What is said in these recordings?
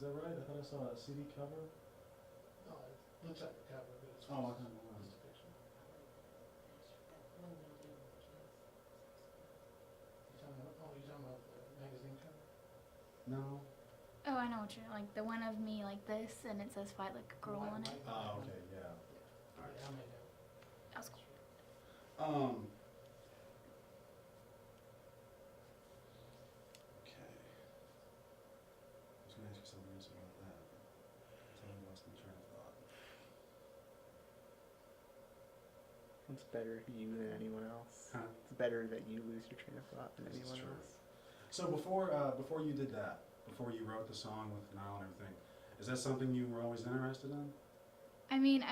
that right? I thought I saw a CD cover. No, it looks like a cover, but it's Oh, I just don't know. a picture. You're talking about the magazine cover? No. Oh, I know what you're like. The one of me like this, and it says "Fight Like a Girl" White- on it. white- Oh, okay, yeah. Yeah, I made that. That was cool. Okay. I was gonna ask you something else about that. I totally lost my train of thought. It's better you than anyone else. Huh? It's better that you lose your train of thought than This is anyone true. else. So before you did that, before you wrote the song with Niall and everything, is that something you were always interested in? I mean,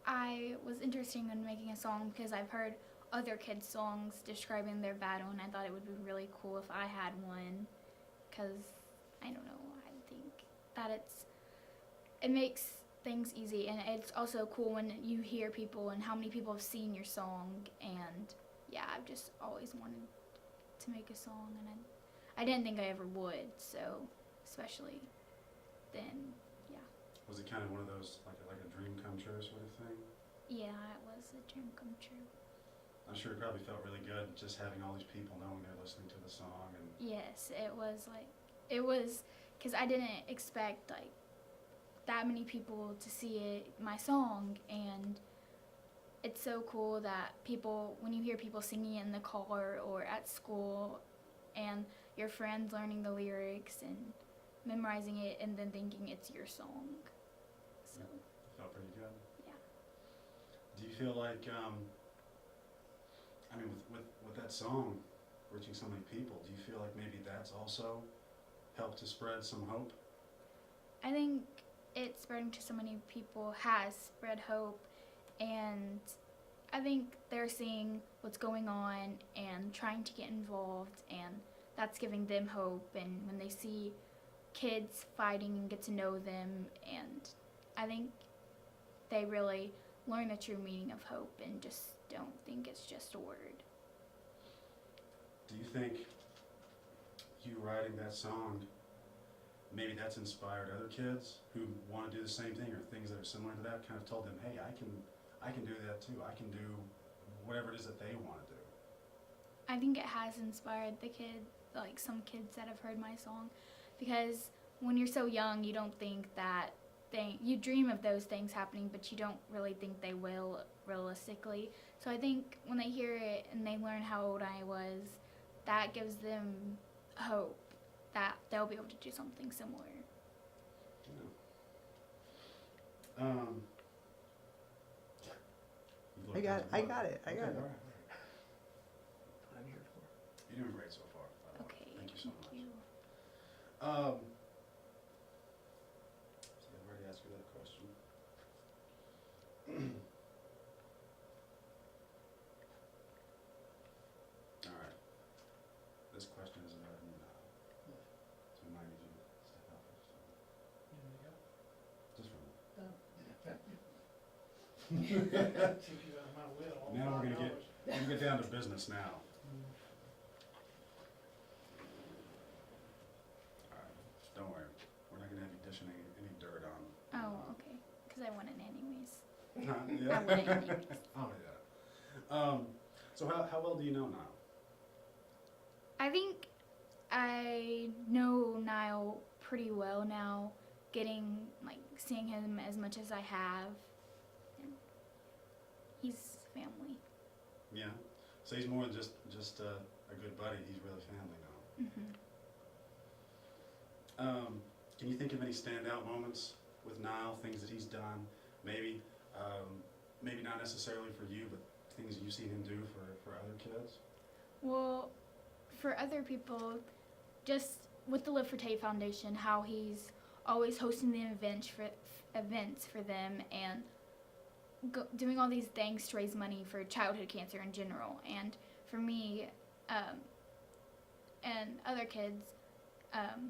I was interested in making a song because I've heard other kids' songs describing their battle, and I thought it would be really cool if I had one. Cause I don't know, I think that it makes things easy, and it's also cool when you hear people and how many people have seen your song. And yeah, I've just always wanted to make a song, and I didn't think I ever would. So especially then, yeah. Was it kind of one of those like a dream come true sort of thing? Yeah, it was a dream come true. I'm sure it probably felt really good just having all these people knowing they're listening to the song and. Yes, it was because I didn't expect like that many people to see my song. And it's so cool that when you hear people singing it in the car or at school, and your friends learning the lyrics and memorizing it and then thinking it's your song. So Felt pretty good. yeah. Do you feel like, I mean, with that song reaching so many people, do you feel like maybe that's also helped to spread some hope? I think it spreading to so many people has spread hope, and I think they're seeing what's going on and trying to get involved, and that's giving them hope. And when they see kids fighting and get to know them, and I think they really learn the true meaning of hope and just don't think it's just a word. Do you think you writing that song, maybe that's inspired other kids who want to do the same thing or things that are similar to that, kind of told them, hey, I can do that too. I can do whatever it is that they want to do. I think it has inspired the like some kids that have heard my song, because when you're so young, you don't think that you dream of those things happening, but you don't really think they will realistically. So I think when they hear it and they learn how old I was, that gives them hope that they'll be able to do something similar. Yeah. I got it. Okay, What all right. I'm here for. You're doing great so far, by the way. Okay, Thank you so much. you. See, I've already asked you that question. All right. This question is about you now. So I might need you to step out for just a minute. You know, Just for a minute. Keep you out of my will. all Now we're $5. gonna get down to business now. Mm. All right. Don't worry. We're not gonna have you dishing any dirt on. Oh, okay. Because I want it anyways. Huh? I Yeah. want it anyways. Oh yeah. So how well do you know Niall? I think I know Niall pretty well now, seeing him as much as I have. And he's family. Yeah. So he's more than just a good buddy. He's really family now. Hmm. Can you think of any standout moments with Niall? Things that he's done, maybe not necessarily for you, but things that you've seen him do for other kids. Well, for other people, just with the Live for Tate Foundation, how he's always hosting the events for them and doing all these things to raise money for childhood cancer in general. And for me and other kids,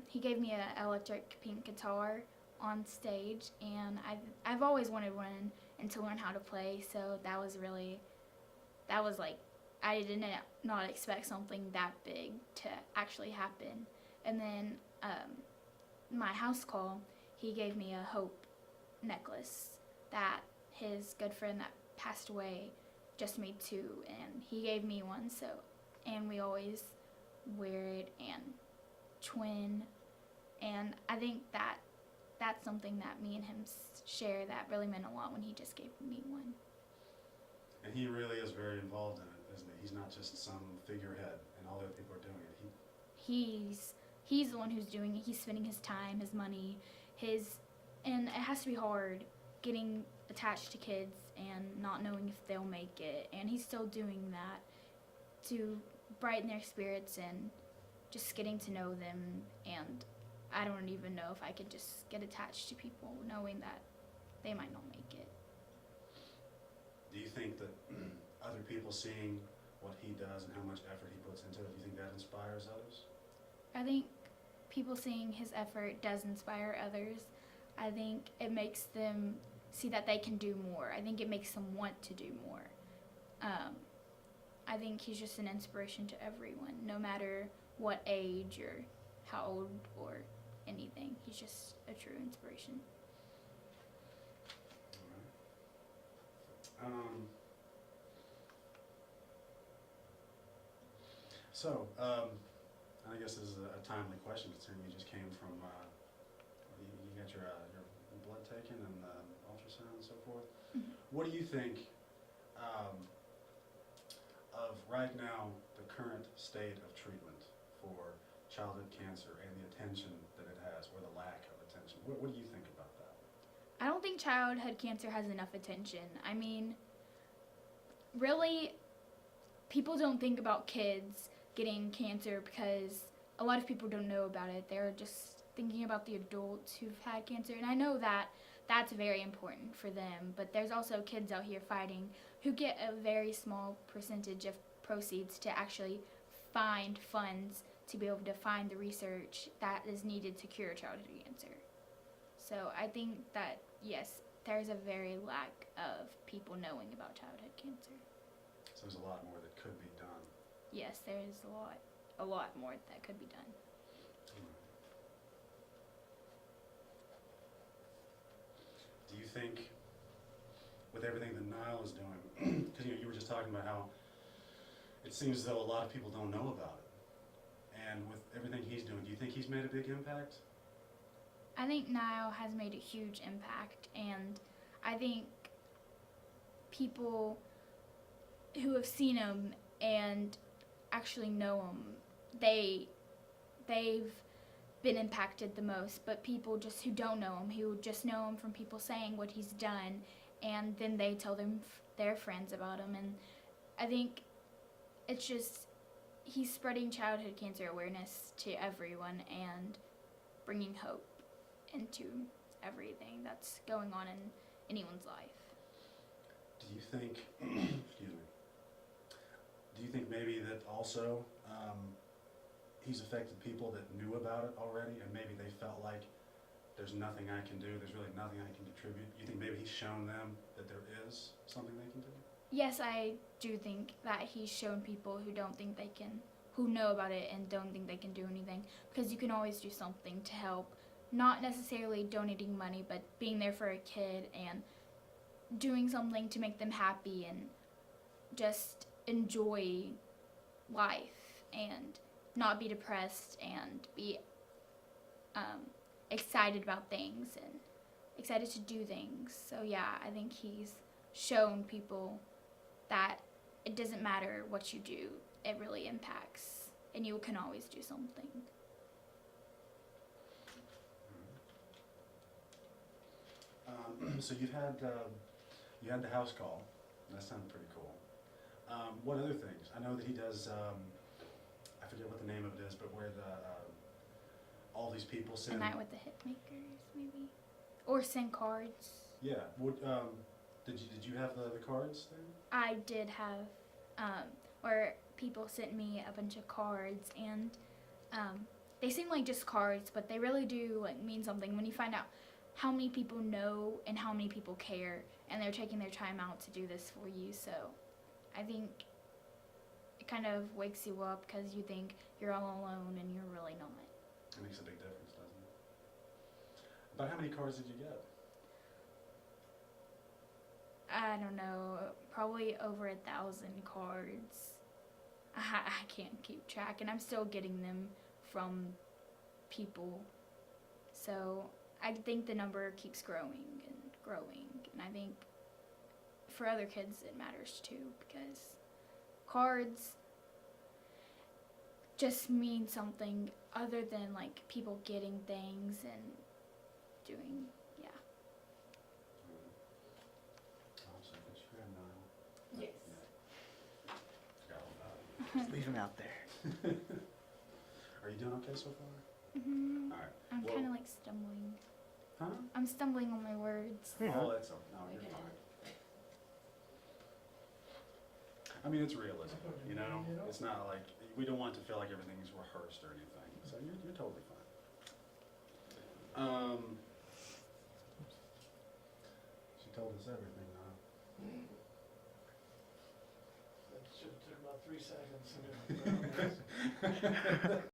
he gave me an electric pink guitar on stage, and I've always wanted one and to learn how to play. So that was like, I did not expect something that big to actually happen. And then my house call, he gave me a hope necklace that his good friend that passed away just made too, and he gave me one. So, and we always wear it and twin, and I think that's something that me and him share that really meant a lot when he just gave me one. And he really is very involved in it, isn't he? He's not just some figurehead and all the other people are doing it. He's the one who's doing it. He's spending his time, his money, and it has to be hard getting attached to kids and not knowing if they'll make it. And he's still doing that to brighten their spirits and just getting to know them. And I don't even know if I could just get attached to people knowing that they might not make it. Do you think that other people seeing what he does and how much effort he puts into it, do you think that inspires others? I think people seeing his effort does inspire others. I think it makes them see that they can do more. I think it makes them want to do more. I think he's just an inspiration to everyone, no matter what age or how old or anything. He's just a true inspiration. All right. So, I guess this is a timely question considering you just came from, you got your blood taken and ultrasound and so forth. Mm-hmm. What do you think of right now the current state of treatment for childhood cancer and the attention that it has, or the lack of attention? What do you think about that? I don't think childhood cancer has enough attention. I mean, really, people don't think about kids getting cancer because a lot of people don't know about it. They're just thinking about the adults who've had cancer. And I know that that's very important for them. But there's also kids out here fighting who get a very small percentage of proceeds to actually find funds to be able to find the research that is needed to cure childhood cancer. So I think that, yes, there's a very lack of people knowing about childhood cancer. So there's a lot more that could be done. Yes, there is a lot more that could be done. Do you think, with everything that Niall is doing, because you were just talking about how it seems as though a lot of people don't know about it, and with everything he's doing, do you think he's made a big impact? I think Niall has made a huge impact, and I think people who have seen him and actually know him, they've been impacted the most. But people just who don't know him, who just know him from people saying what he's done, and then they tell their friends about him. And I think it's just he's spreading childhood cancer awareness to everyone and bringing hope into everything that's going on in anyone's life. Do you think, excuse me, do you think maybe that also he's affected people that knew about it already and maybe they felt like there's nothing I can do, there's really nothing I can contribute? You think maybe he's shown them that there is something they can do? Yes, I do think that he's shown people who don't think they can, who know about it and don't think they can do anything, because you can always do something to help. Not necessarily donating money, but being there for a kid and doing something to make them happy and just enjoy life and not be depressed and be excited about things and excited to do things. So yeah, I think he's shown people that it doesn't matter what you do, it really impacts, and you can always do something. So you had the house call. That sounded pretty cool. What other things? I know that he does. I forget what the name of it is, but where all these people send. A night with the hit makers, maybe, or send cards. Yeah. What? Did you have the cards then? I did have, where people sent me a bunch of cards, and they seem like just cards, but they really do mean something when you find out how many people know and how many people care, and they're taking their time out to do this for you. So I think it kind of wakes you up because you think you're all alone and you're really not. It makes a big difference, doesn't it? But how many cards did you get? I don't know, probably over 1,000 cards. I can't keep track, and I'm still getting them from people. So I think the number keeps growing and growing, and I think for other kids it matters too, because cards just mean something other than like people getting things and doing, yeah. So I guess you're Niall. Yes. Yeah. Forgot all about it. Leave him out there. Are you doing okay so far? Mhm. All right. I'm Well- kind of like stumbling. Huh? I'm stumbling on my words. Yeah. Oh, that's okay. No, you're fine. I mean, it's realism, you know? It's not like, we don't want it to feel like everything's rehearsed or anything, so you're totally fine. She told us everything, huh? That should have took about 3 seconds.